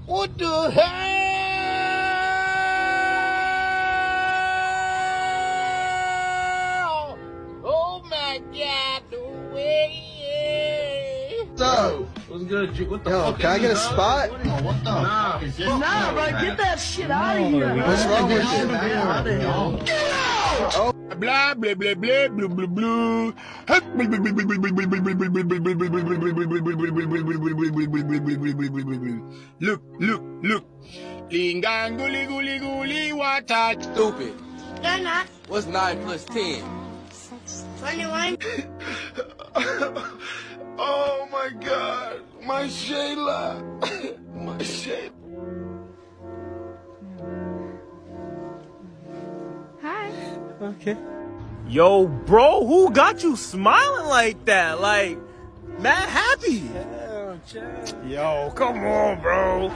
What the hell? Oh my God, no way. What's up? What's good, Juke? What the Yo, fuck can I get a spot? What the nah, Nah, bro, get that shit out of here. What's wrong with you? Get out of here. Get out! Oh. Blah, blah, blah, blah, blah, blah, blah. Look, look, look. Linganguli, guli, guli, water. Stupid. They're not. What's 9 plus 10? 21. Oh my God, my Shayla, my Shayla. Hi. Okay. Yo, bro, who got you smiling like that? Like, mad happy. Yo, come on, bro.